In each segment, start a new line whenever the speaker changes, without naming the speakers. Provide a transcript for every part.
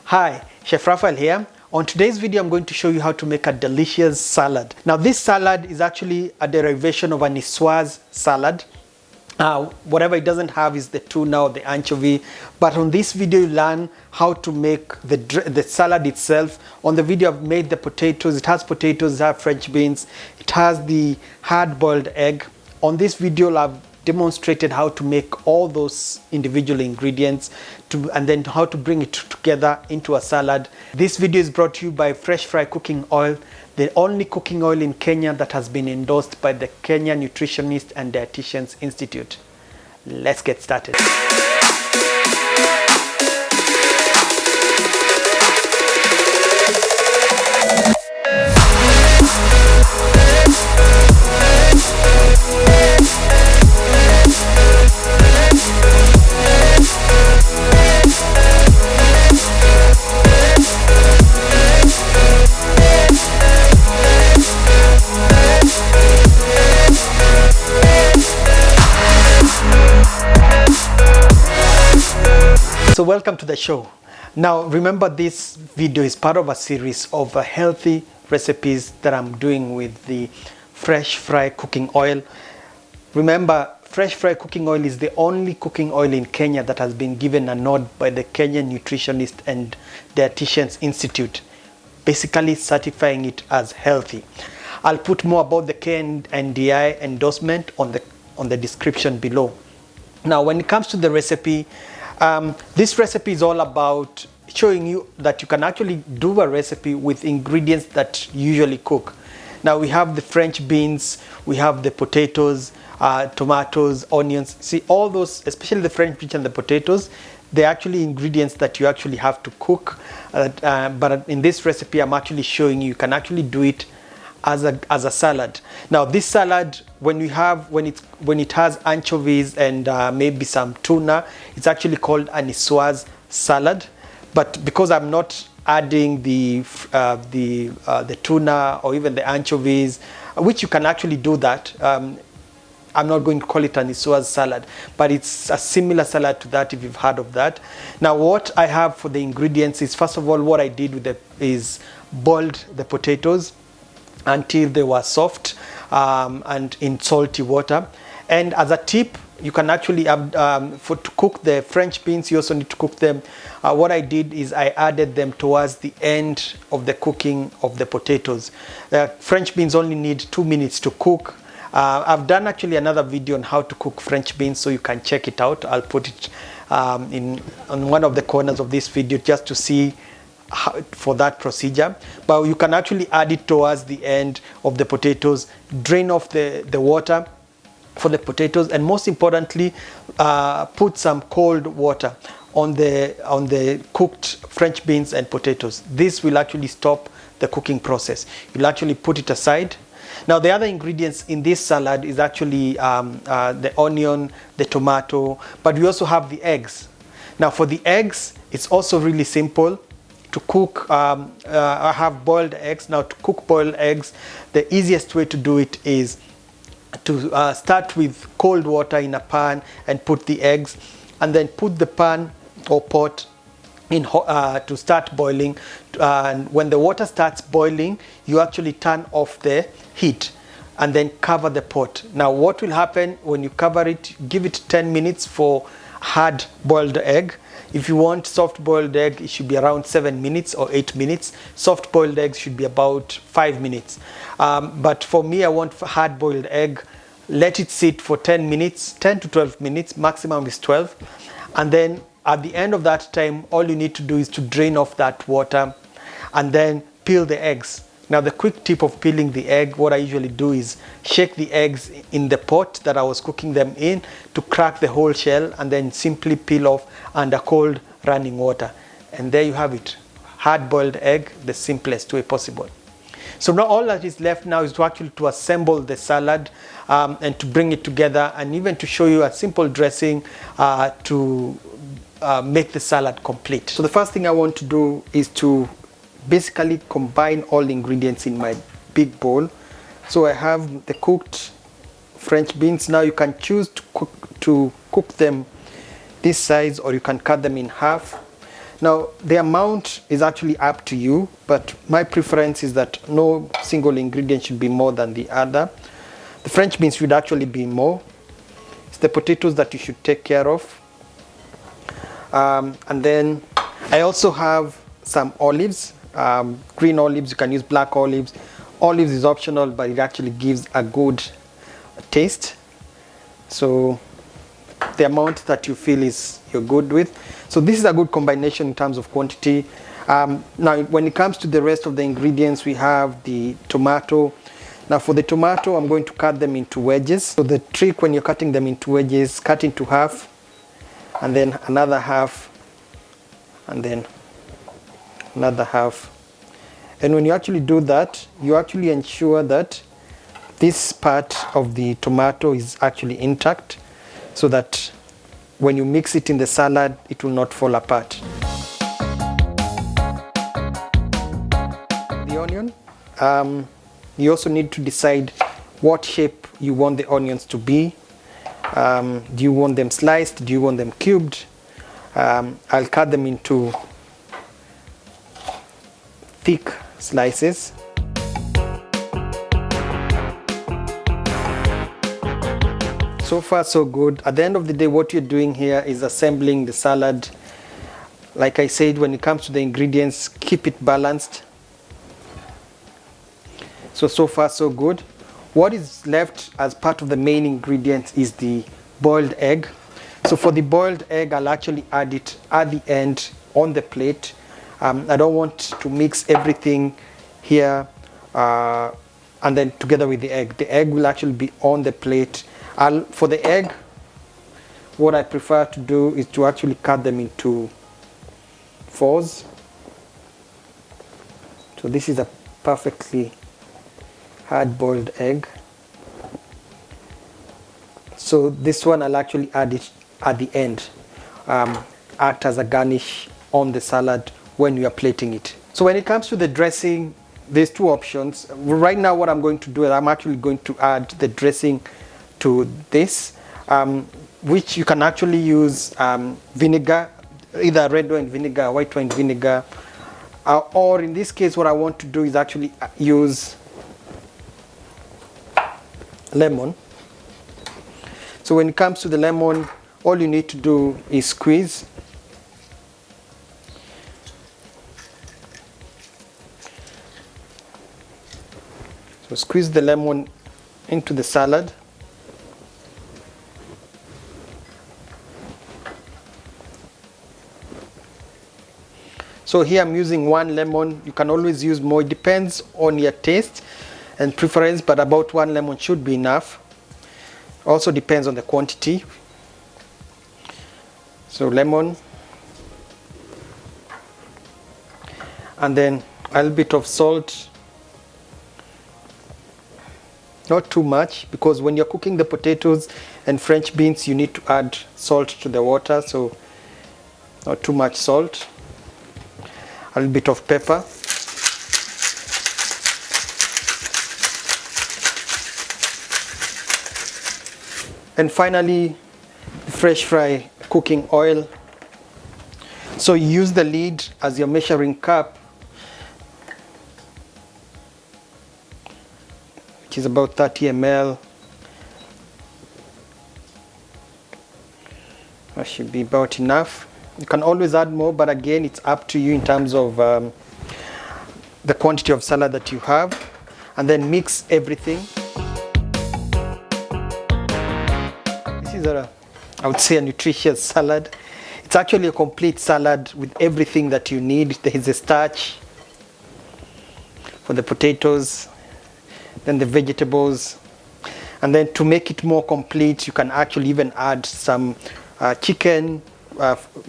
Hi, Chef Raphael here. On today's video, I'm going to show you how to make a delicious salad. Now, this salad is actually a derivation of a Niçoise salad. Whatever it doesn't have is the tuna or the anchovy. But on this video, you learn how to make the salad itself. On the video, I've made the potatoes. It has potatoes, it has French beans. It has the hard-boiled egg. On this video, I've demonstrated how to make all those individual ingredients and then how to bring it together into a salad. This video is brought to you by Fresh Fry Cooking Oil, the only cooking oil in Kenya that has been endorsed by the Kenya Nutritionist and Dietitians Institute. Let's get started. So welcome to the show. Now remember, this video is part of a series of healthy recipes that I'm doing with the Fresh Fry Cooking Oil. Remember, Fresh Fry Cooking Oil is the only cooking oil in Kenya that has been given a nod by the Kenya Nutritionist and Dietitians Institute, basically certifying it as healthy. I'll put more about the KNDI endorsement on the description below. Now, when it comes to the recipe, this recipe is all about showing you that you can actually do a recipe with ingredients that you usually cook. Now we have the French beans, we have the potatoes, tomatoes, onions. See, all those, especially the French beans and the potatoes, they're actually ingredients that you actually have to cook. But in this recipe, I'm actually showing you can actually do it as a salad. Now this salad, when it has anchovies and maybe some tuna, it's actually called a Niçoise salad. But because I'm not adding the tuna or even the anchovies, which you can actually do that, I'm not going to call it a Niçoise salad, but it's a similar salad to that if you've heard of that. Now what I have for the ingredients is, first of all, what I did with is boiled the potatoes until they were soft and in salty water. And as a tip, you can actually to cook the French beans, you also need to cook them. What I did is I added them towards the end of the cooking of the potatoes. French beans only need 2 minutes to cook. I've done actually another video on how to cook French beans, so you can check it out. I'll put it on one of the corners of this video just to see for that procedure. But you can actually add it towards the end of the potatoes, drain off the water for the potatoes, and most importantly, put some cold water on the cooked French beans and potatoes. This will actually stop the cooking process. You'll actually put it aside. Now the other ingredients in this salad is actually the onion, the tomato, but we also have the eggs. Now for the eggs, it's also really simple to cook. I have boiled eggs. Now to cook boiled eggs, the easiest way to do it is to start with cold water in a pan and put the eggs, and then put the pan or pot in to start boiling. And when the water starts boiling, you actually turn off the heat and then cover the pot. Now what will happen when you cover it, give it 10 minutes for hard boiled egg. If you want soft boiled egg, it should be around 7 minutes or 8 minutes. Soft boiled eggs should be about 5 minutes. But for me, I want hard boiled egg. Let it sit for 10 minutes, 10 to 12 minutes, maximum is 12. And then at the end of that time, all you need to do is to drain off that water and then peel the eggs. Now the quick tip of peeling the egg, what I usually do is shake the eggs in the pot that I was cooking them in to crack the whole shell, and then simply peel off under cold running water. And there you have it, hard-boiled egg, the simplest way possible. So now all that is left now is to assemble the salad and to bring it together, and even to show you a simple dressing to make the salad complete. So the first thing I want to do is to basically combine all the ingredients in my big bowl. So I have the cooked French beans. Now you can choose to cook them this size, or you can cut them in half. Now, the amount is actually up to you, but my preference is that no single ingredient should be more than the other. The French beans should actually be more. It's the potatoes that you should take care of. And then I also have some olives, green olives. You can use black olives. Olives is optional, but it actually gives a good taste. So the amount that you feel is you're good with. So this is a good combination in terms of quantity. Now, when it comes to the rest of the ingredients, we have the tomato. Now, for the tomato, I'm going to cut them into wedges. So the trick when you're cutting them into wedges, cut into half, and then another half, and then another half. And when you actually do that, you actually ensure that this part of the tomato is actually intact, so that when you mix it in the salad, it will not fall apart. The onion, you also need to decide what shape you want the onions to be. Do you want them sliced? Do you want them cubed? I'll cut them into thick slices. So far so good. At the end of the day, what you're doing here is assembling the salad. Like I said, when it comes to the ingredients, keep it balanced. So far so good. What is left as part of the main ingredients is the boiled egg. So for the boiled egg, I'll actually add it at the end on the plate. I don't want to mix everything here and then together with the egg. The egg will actually be on the plate. For the egg, what I prefer to do is to actually cut them into fours. So this is a perfectly hard-boiled egg. So this one I'll actually add it at the end, act as a garnish on the salad when you are plating it. So when it comes to the dressing, there's two options. Right now what I'm going to do is I'm actually going to add the dressing to this, which you can actually use vinegar, either red wine vinegar, white wine vinegar, or in this case what I want to do is actually use lemon. So when it comes to the lemon, all you need to do is squeeze. So squeeze the lemon into the salad. So here I'm using one lemon. You can always use more. It depends on your taste and preference, but about one lemon should be enough. Also depends on the quantity. So lemon, and then a little bit of salt. Not too much, because when you're cooking the potatoes and French beans, you need to add salt to the water, so not too much salt. A little bit of pepper. And finally, fresh fry cooking oil. So you use the lid as your measuring cup, which is about 30 ml. That should be about enough. You can always add more, but again, it's up to you in terms of the quantity of salad that you have. And then mix everything. This is I would say a nutritious salad. It's actually a complete salad with everything that you need. There is a starch for the potatoes, then the vegetables, and then to make it more complete, you can actually even add some chicken,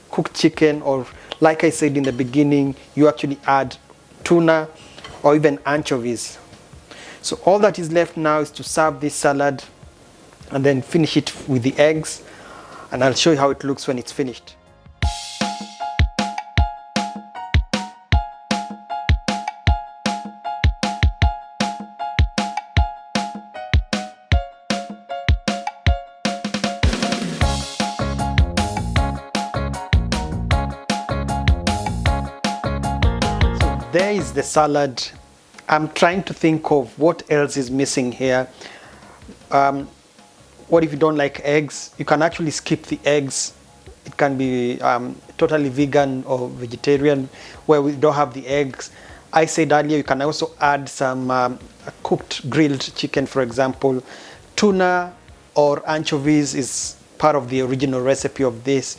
cooked chicken, or like I said in the beginning, you actually add tuna or even anchovies. So all that is left now is to serve this salad and then finish it with the eggs, and I'll show you how it looks when it's finished. there is the salad. I'm trying to think of what else is missing here. What if you don't like eggs? You can actually skip the eggs. It can be totally vegan or vegetarian where we don't have the eggs. I said earlier you can also add some cooked grilled chicken, for example. Tuna or anchovies is part of the original recipe of this.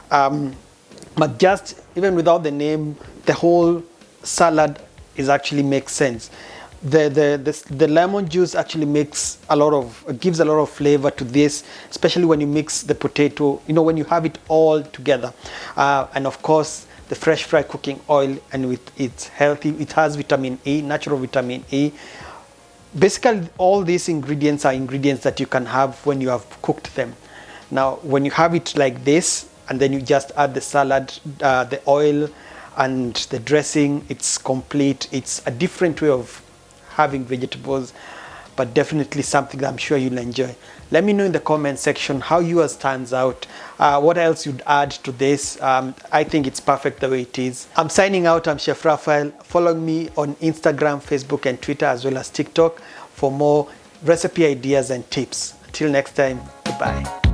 But just even without the name, the whole salad is actually makes sense. The lemon juice actually gives a lot of flavor to this, especially when you mix the potato, when you have it all together. And of course, the fresh fry cooking oil, and it's healthy. It has vitamin E, natural vitamin E. Basically, all these ingredients are ingredients that you can have when you have cooked them. Now, when you have it like this, and then you just add the salad, the oil, and the dressing, it's complete. It's a different way of having vegetables, but definitely something that I'm sure you'll enjoy. Let me know in the comment section how yours stands out. What else you'd add to this? I think it's perfect the way it is. I'm signing out. I'm Chef Raphael. Follow me on Instagram, Facebook, and Twitter, as well as TikTok for more recipe ideas and tips. Until next time, goodbye.